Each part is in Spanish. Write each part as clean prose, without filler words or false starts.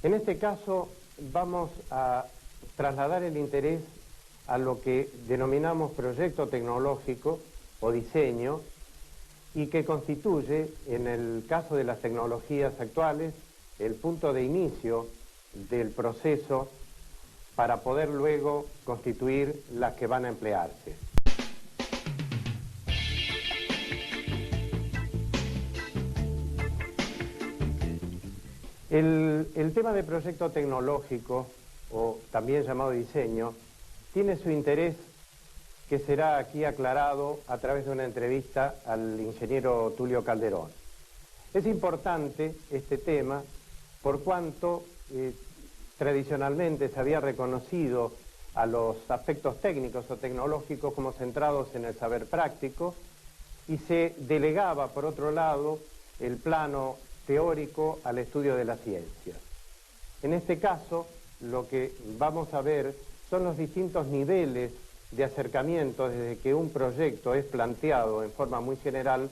En este caso vamos a trasladar el interés a lo que denominamos proyecto tecnológico o diseño y que constituye, en el caso de las tecnologías actuales, el punto de inicio del proceso para poder luego constituir las que van a emplearse. El tema de proyecto tecnológico, o también llamado diseño, tiene su interés que será aquí aclarado a través de una entrevista al ingeniero Tulio Calderón. Es importante este tema por cuanto tradicionalmente se había reconocido a los aspectos técnicos o tecnológicos como centrados en el saber práctico y se delegaba, por otro lado, el plano teórico al estudio de la ciencia. En este caso, lo que vamos a ver son los distintos niveles de acercamiento desde que un proyecto es planteado en forma muy general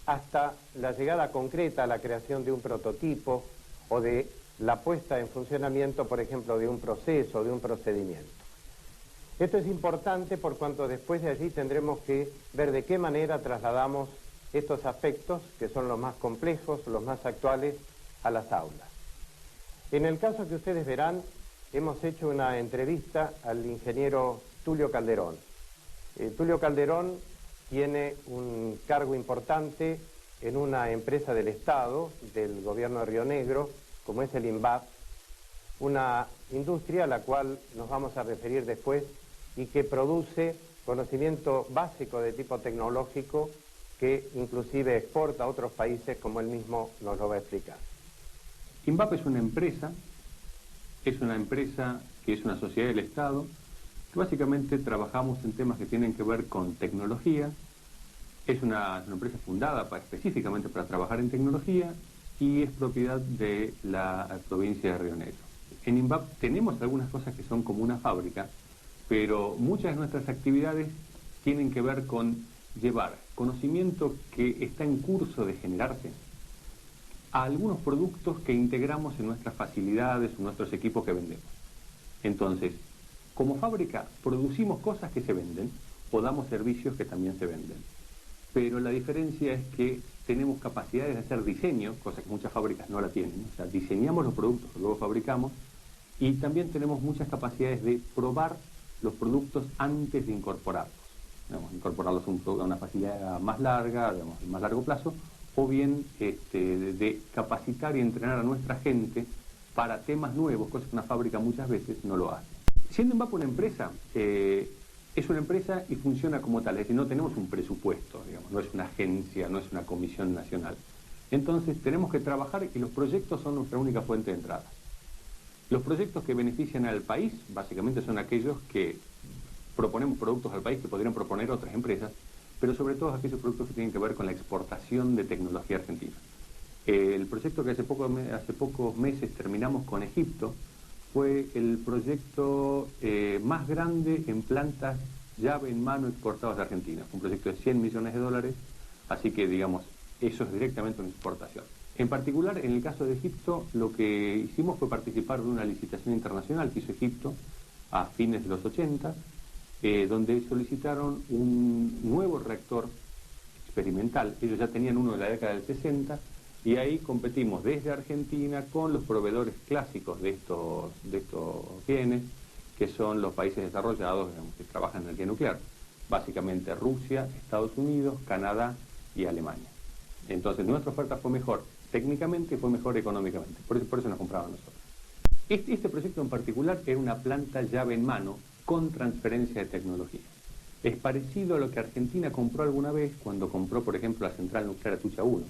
hasta la llegada concreta a la creación de un prototipo o de la puesta en funcionamiento, por ejemplo, de un proceso, de un procedimiento. Esto es importante por cuanto después de allí tendremos que ver de qué manera trasladamos estos aspectos, que son los más complejos, los más actuales, a las aulas. En el caso que ustedes verán, hemos hecho una entrevista al ingeniero Tulio Calderón. Tulio Calderón tiene un cargo importante en una empresa del Estado, del gobierno de Río Negro, como es el INVAP, una industria a la cual nos vamos a referir después y que produce conocimiento básico de tipo tecnológico que inclusive exporta a otros países, como él mismo nos lo va a explicar. INVAP es una empresa que es una sociedad del Estado, que básicamente trabajamos en temas que tienen que ver con tecnología. Es una empresa fundada específicamente para trabajar en tecnología y es propiedad de la provincia de Río Negro. En INVAP tenemos algunas cosas que son como una fábrica, pero muchas de nuestras actividades tienen que ver con llevar conocimiento que está en curso de generarse a algunos productos que integramos en nuestras facilidades, en nuestros equipos que vendemos. Entonces, como fábrica, producimos cosas que se venden o damos servicios que también se venden. Pero la diferencia es que tenemos capacidades de hacer diseño, cosa que muchas fábricas no la tienen. O sea, diseñamos los productos que luego fabricamos y también tenemos muchas capacidades de probar los productos antes de incorporarlos. Digamos, incorporarlos a una facilidad más larga, digamos, a más largo plazo, o bien de capacitar y entrenar a nuestra gente para temas nuevos, cosas que una fábrica muchas veces no lo hace. Siendo INVAP una empresa, es una empresa y funciona como tal, es decir, no tenemos un presupuesto, digamos, no es una agencia, no es una comisión nacional. Entonces tenemos que trabajar y los proyectos son nuestra única fuente de entrada. Los proyectos que benefician al país, básicamente son aquellos que proponemos productos al país que podrían proponer otras empresas, pero sobre todo aquellos productos que tienen que ver con la exportación de tecnología argentina. El proyecto que hace pocos meses terminamos con Egipto fue el proyecto más grande en plantas llave en mano exportadas de Argentina. Fue un proyecto de $100 millones, así que digamos, eso es directamente una exportación. En particular, en el caso de Egipto, lo que hicimos fue participar de una licitación internacional que hizo Egipto a fines de los 80, donde solicitaron un nuevo reactor experimental. Ellos ya tenían uno de la década del 60 y ahí competimos desde Argentina con los proveedores clásicos de estos bienes, que son los países desarrollados, digamos, que trabajan en energía nuclear. Básicamente Rusia, Estados Unidos, Canadá y Alemania. Entonces nuestra oferta fue mejor técnicamente y fue mejor económicamente. Por eso nos compraban nosotros. Este proyecto en particular era una planta llave en mano con transferencia de tecnología. Es parecido a lo que Argentina compró alguna vez cuando compró, por ejemplo, la central nuclear Atucha 1.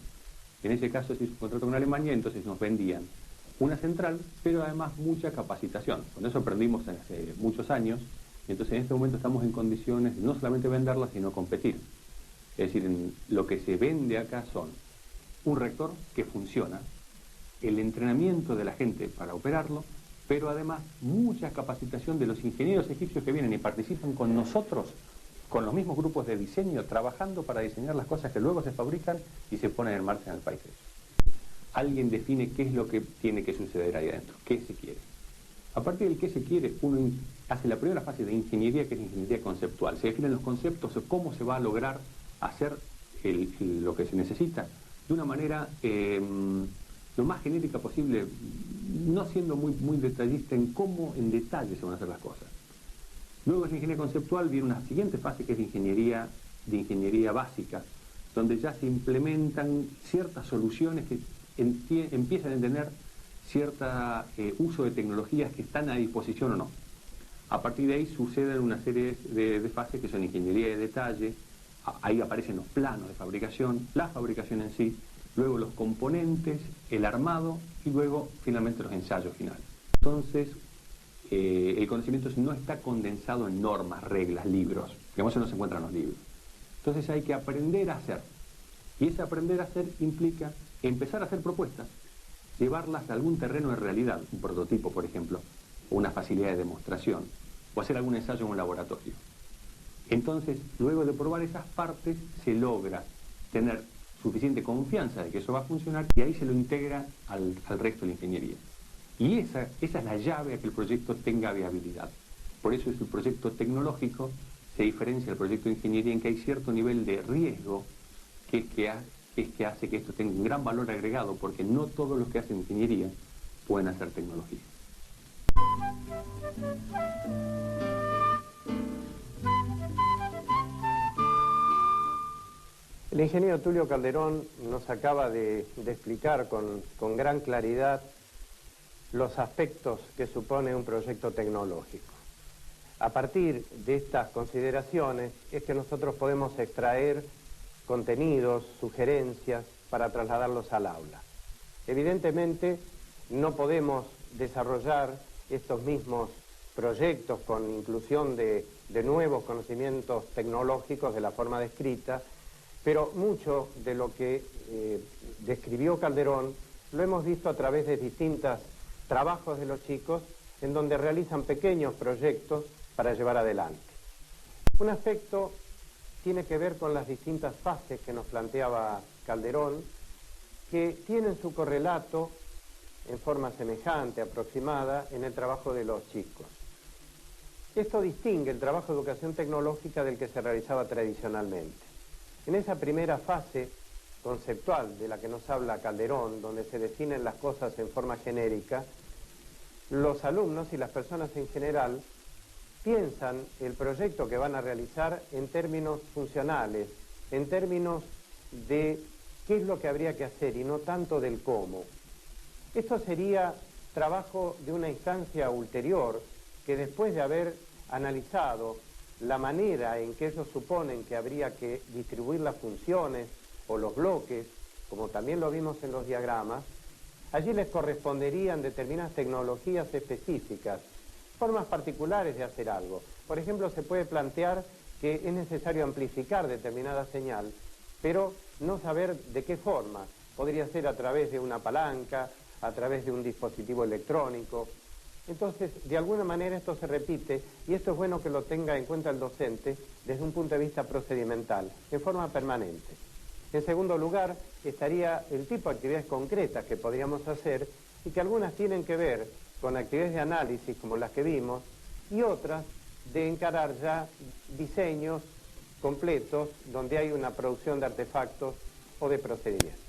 En ese caso se hizo un contrato con Alemania, entonces nos vendían una central, pero además mucha capacitación. Con eso aprendimos hace muchos años, y entonces en este momento estamos en condiciones de no solamente venderla, sino competir. Es decir, lo que se vende acá son un reactor que funciona, el entrenamiento de la gente para operarlo, pero además mucha capacitación de los ingenieros egipcios que vienen y participan con nosotros, con los mismos grupos de diseño, trabajando para diseñar las cosas que luego se fabrican y se ponen en marcha en el país. alguien define qué es lo que tiene que suceder ahí adentro, qué se quiere. A partir del qué se quiere, uno hace la primera fase de ingeniería, que es la ingeniería conceptual. Se definen los conceptos o cómo se va a lograr hacer lo que se necesita de una manera lo más genérica posible, no siendo muy detallista en cómo en detalle se van a hacer las cosas. Luego de la ingeniería conceptual viene una siguiente fase que es de ingeniería básica, donde ya se implementan ciertas soluciones que empiezan a tener cierto uso de tecnologías que están a disposición o no. A partir de ahí suceden una serie de fases que son ingeniería de detalle, ahí aparecen los planos de fabricación, la fabricación en sí, luego los componentes, el armado y luego finalmente los ensayos finales. Entonces, el conocimiento no está condensado en normas, reglas, libros, digamos, eso no se encuentra en los libros. Entonces hay que aprender a hacer, y ese aprender a hacer implica empezar a hacer propuestas, llevarlas a algún terreno de realidad, un prototipo, por ejemplo, o una facilidad de demostración, o hacer algún ensayo en un laboratorio. Entonces, luego de probar esas partes, se logra tener suficiente confianza de que eso va a funcionar y ahí se lo integra al resto de la ingeniería. Y esa es la llave a que el proyecto tenga viabilidad. Por eso es el proyecto tecnológico, se diferencia del proyecto de ingeniería en que hay cierto nivel de riesgo que hace que esto tenga un gran valor agregado, porque no todos los que hacen ingeniería pueden hacer tecnología. El ingeniero Tulio Calderón nos acaba de explicar con gran claridad los aspectos que supone un proyecto tecnológico. A partir de estas consideraciones es que nosotros podemos extraer contenidos, sugerencias para trasladarlos al aula. Evidentemente no podemos desarrollar estos mismos proyectos con inclusión de nuevos conocimientos tecnológicos de la forma descrita, pero mucho de lo que describió Calderón lo hemos visto a través de distintos trabajos de los chicos en donde realizan pequeños proyectos para llevar adelante. Un aspecto tiene que ver con las distintas fases que nos planteaba Calderón, que tienen su correlato en forma semejante, aproximada, en el trabajo de los chicos. Esto distingue el trabajo de educación tecnológica del que se realizaba tradicionalmente. En esa primera fase conceptual de la que nos habla Calderón, donde se definen las cosas en forma genérica, los alumnos y las personas en general piensan el proyecto que van a realizar en términos funcionales, en términos de qué es lo que habría que hacer y no tanto del cómo. Esto sería trabajo de una instancia ulterior que después de haber analizado la manera en que ellos suponen que habría que distribuir las funciones o los bloques, como también lo vimos en los diagramas, allí les corresponderían determinadas tecnologías específicas, formas particulares de hacer algo. Por ejemplo, se puede plantear que es necesario amplificar determinada señal, pero no saber de qué forma. Podría ser a través de una palanca, a través de un dispositivo electrónico. Entonces, de alguna manera esto se repite, y esto es bueno que lo tenga en cuenta el docente desde un punto de vista procedimental, en forma permanente. En segundo lugar, estaría el tipo de actividades concretas que podríamos hacer y que algunas tienen que ver con actividades de análisis como las que vimos y otras de encarar ya diseños completos donde hay una producción de artefactos o de procedimientos.